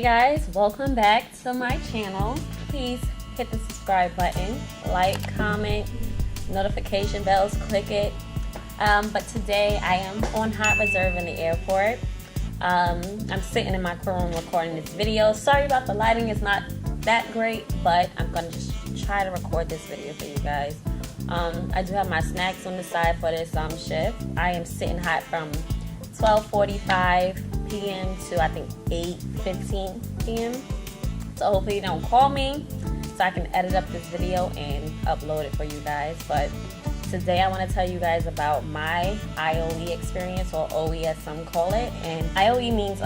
Hey guys, welcome back to my channel. Please hit the subscribe button, like, comment, notification bells, click it. But today I am on hot reserve in the airport. I'm sitting in my crew room recording this video. Sorry about the lighting, it's not that great, but I'm gonna just try to record this video for you guys. I do have my snacks on the side for this shift. I am sitting hot from 12:45 p.m. to I think 8:15 p.m. So hopefully you don't call me so I can edit up this video and upload it for you guys. But today I want to tell you guys about my IOE experience, or OE as some call it. And IOE means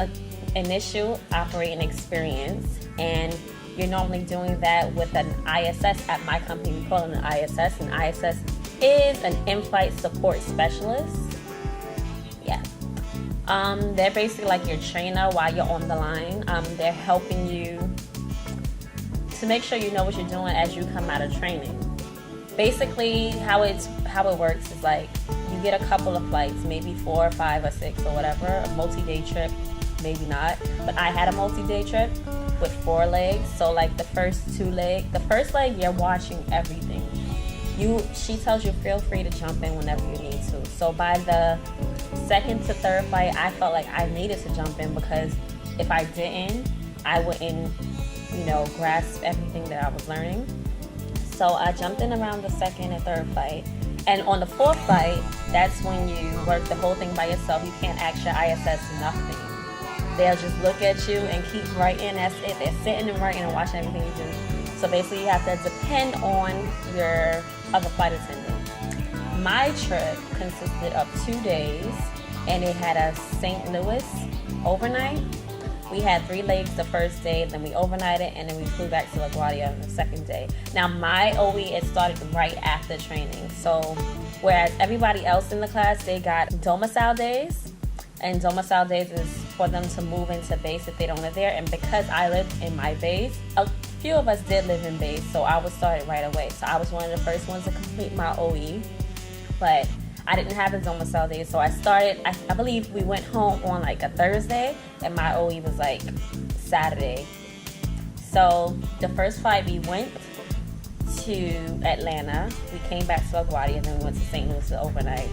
initial operating experience, and you're normally doing that with an ISS. At my company we call it an ISS, and ISS is an in-flight support specialist. Yeah. They're basically like your trainer while you're on the line. They're helping you to make sure you know what you're doing as you come out of training. Basically, how it works is like you get a couple of flights, maybe 4 or 5 or 6 or whatever, a multi-day trip, maybe not. But I had a multi-day trip with 4 legs. So like the first 2 legs, the first leg you're watching everything. She tells you feel free to jump in whenever you need to. So by the second to third flight, I felt like I needed to jump in, because if I didn't, I wouldn't, grasp everything that I was learning. So I jumped in around the second and third flight. And on the 4th flight, that's when you work the whole thing by yourself. You can't ask your ISS nothing. They'll just look at you and keep writing. That's it. They're sitting and writing and watching everything you do. So basically you have to depend on your other flight attendant. My trip consisted of 2 days, and it had a St. Louis overnight. We had 3 legs the first day, then we overnighted, and then we flew back to LaGuardia on the second day. Now my OE, it started right after training. So whereas everybody else in the class, they got domicile days, and domicile days is for them to move into base if they don't live there. And because I lived in my base, a few of us did live in base, so I was started right away. So I was one of the first ones to complete my OE, but I didn't have the domicile days, so I started, I believe we went home on like a Thursday, and my OE was like Saturday. So the first flight we went to Atlanta, we came back to LaGuardia, and then we went to St. Louis overnight.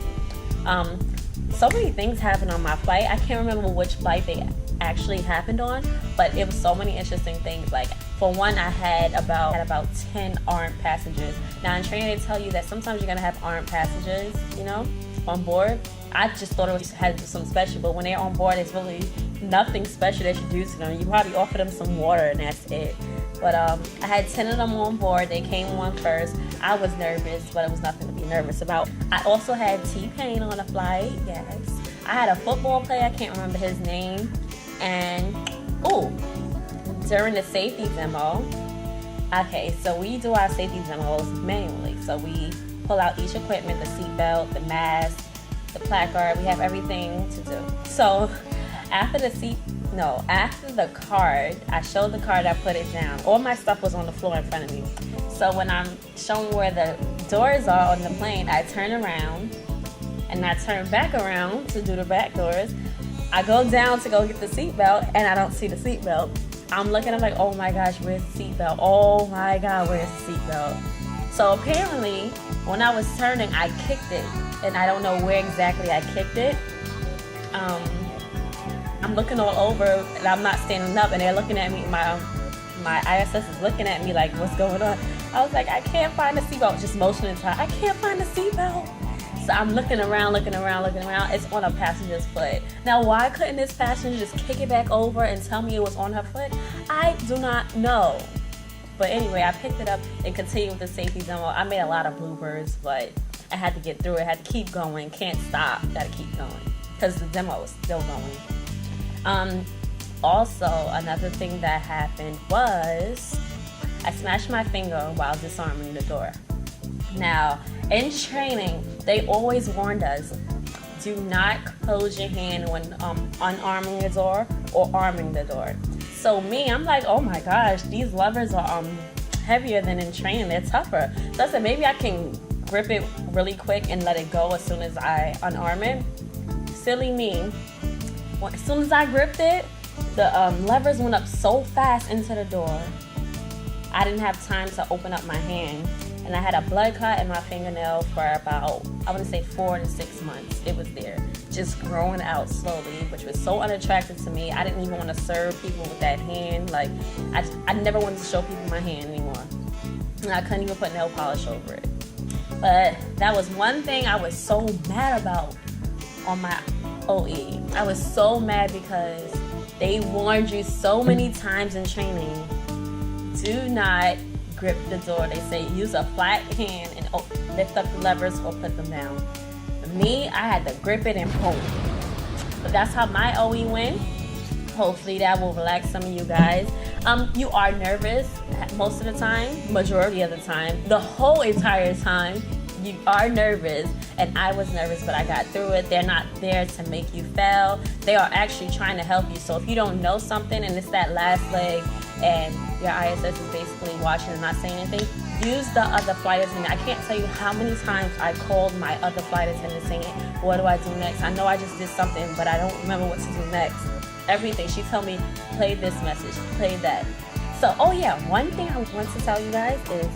So many things happened on my flight. I can't remember which flight they actually happened on, but it was so many interesting things. Like, for one, I had about 10 armed passengers. Now in training they tell you that sometimes you're gonna have armed passengers, on board. I just thought it had something special, but when they're on board, it's really nothing special that you do to them. You probably offer them some water and that's it. But I had 10 of them on board. They came on first. I was nervous, but it was nothing to be nervous about. I also had TPain on the flight, yes. I had a football player, I can't remember his name. And, during the safety demo, okay, so we do our safety demos manually. So we pull out each equipment, the seatbelt, the mask, the placard, we have everything to do. So after the card, I showed the card, I put it down. All my stuff was on the floor in front of me. So when I'm showing where the doors are on the plane, I turn around and I turn back around to do the back doors. I go down to go get the seatbelt, and I don't see the seatbelt. I'm looking, I'm like, oh my gosh, where's the seatbelt? Oh my God, where's the seatbelt? So apparently, when I was turning, I kicked it, and I don't know where exactly I kicked it. I'm looking all over, and I'm not standing up, and they're looking at me. My ISS is looking at me like, what's going on? I was like, I can't find the seatbelt, just motioning to her, I can't find the seatbelt. So I'm looking around. It's on a passenger's foot. Now, why couldn't this passenger just kick it back over and tell me it was on her foot? I do not know. But anyway, I picked it up and continued with the safety demo. I made a lot of bloopers, but I had to get through it. I had to keep going. Can't stop. Got to keep going because the demo is still going. Also, another thing that happened was I smashed my finger while disarming the door. Now, in training, they always warned us, do not close your hand when unarming the door or arming the door. So I'm like, oh my gosh, these levers are heavier than in training. They're tougher. So I said, maybe I can grip it really quick and let it go as soon as I unarm it. Silly me. As soon as I gripped it, the levers went up so fast into the door. I didn't have time to open up my hand, and I had a blood clot in my fingernail for about, I want to say 4 to 6 months. It was there, just growing out slowly, which was so unattractive to me. I didn't even want to serve people with that hand. Like, I never wanted to show people my hand anymore. And I couldn't even put nail polish over it. But that was one thing I was so mad about on my OE. I was so mad because they warned you so many times in training, do not grip the door. They say use a flat hand and lift up the levers or put them down. Me, I had to grip it and pull. But that's how my OE went. Hopefully that will relax some of you guys. You are nervous most of the time, majority of the time, the whole entire time. You are nervous, and I was nervous, but I got through it. They're not there to make you fail. They are actually trying to help you. So if you don't know something and it's that last leg and your ISS is basically watching and not saying anything, use the other flight attendant. I can't tell you how many times I called my other flight attendant saying, what do I do next? I know I just did something, but I don't remember what to do next. Everything. She told me, play this message, play that. So, oh yeah, one thing I want to tell you guys is,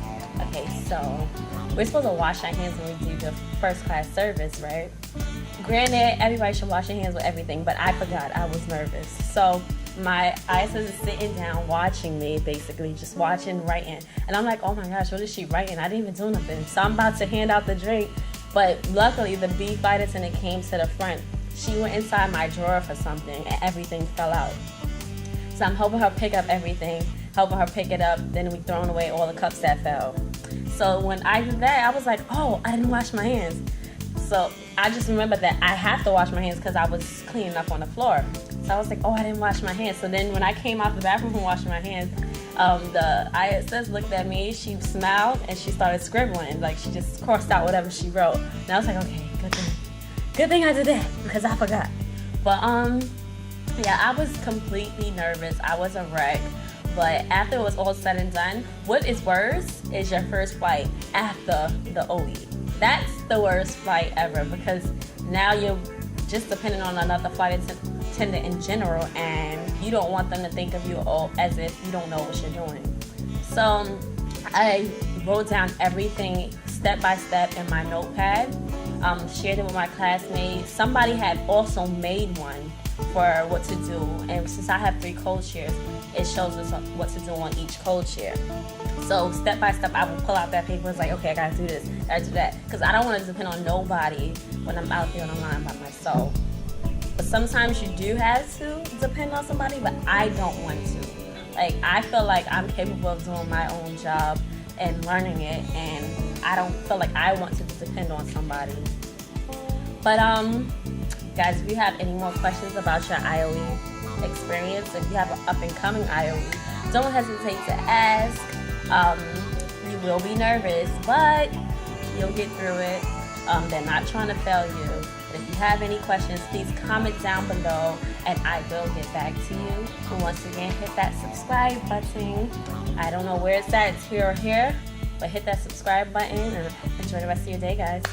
okay, so we're supposed to wash our hands when we do the first class service, right? Granted, everybody should wash their hands with everything, but I forgot. I was nervous. So my ISS is sitting down watching me, basically, just watching, writing. And I'm like, oh my gosh, what is she writing? I didn't even do nothing. So I'm about to hand out the drink. But luckily, the B flight attendant came to the front. She went inside my drawer for something, and everything fell out. So I'm helping her pick up everything, helping her pick it up. Then we thrown away all the cups that fell. So when I did that, I was like, oh, I didn't wash my hands. So I just remembered that I have to wash my hands because I was cleaning up on the floor. So I was like, oh, I didn't wash my hands. So then when I came out the bathroom and washed my hands, the ISS looked at me, she smiled, and she started scribbling. Like, she just crossed out whatever she wrote. And I was like, okay, good thing I did that because I forgot. But yeah, I was completely nervous. I was a wreck. But after it was all said and done, what is worse is your first flight after the OE. That's the worst flight ever, because now you're just depending on another flight attendant in general, and you don't want them to think of you as if you don't know what you're doing. So I wrote down everything step by step in my notepad, shared it with my classmates. Somebody had also made one for what to do, and since I have 3 code shares, it shows us what to do on each code share. So step by step, I will pull out that paper. It's like, okay, I gotta do this, I gotta do that, because I don't want to depend on nobody when I'm out there on the line by myself. But sometimes you do have to depend on somebody, but I don't want to. Like, I feel like I'm capable of doing my own job and learning it, and I don't feel like I want to depend on somebody. But guys, if you have any more questions about your IOE experience, if you have an up-and-coming IOE, don't hesitate to ask. You will be nervous, but you'll get through it. They're not trying to fail you. But if you have any questions, please comment down below, and I will get back to you. And once again, hit that subscribe button. I don't know where it's at, it's here or here, but hit that subscribe button and enjoy the rest of your day, guys.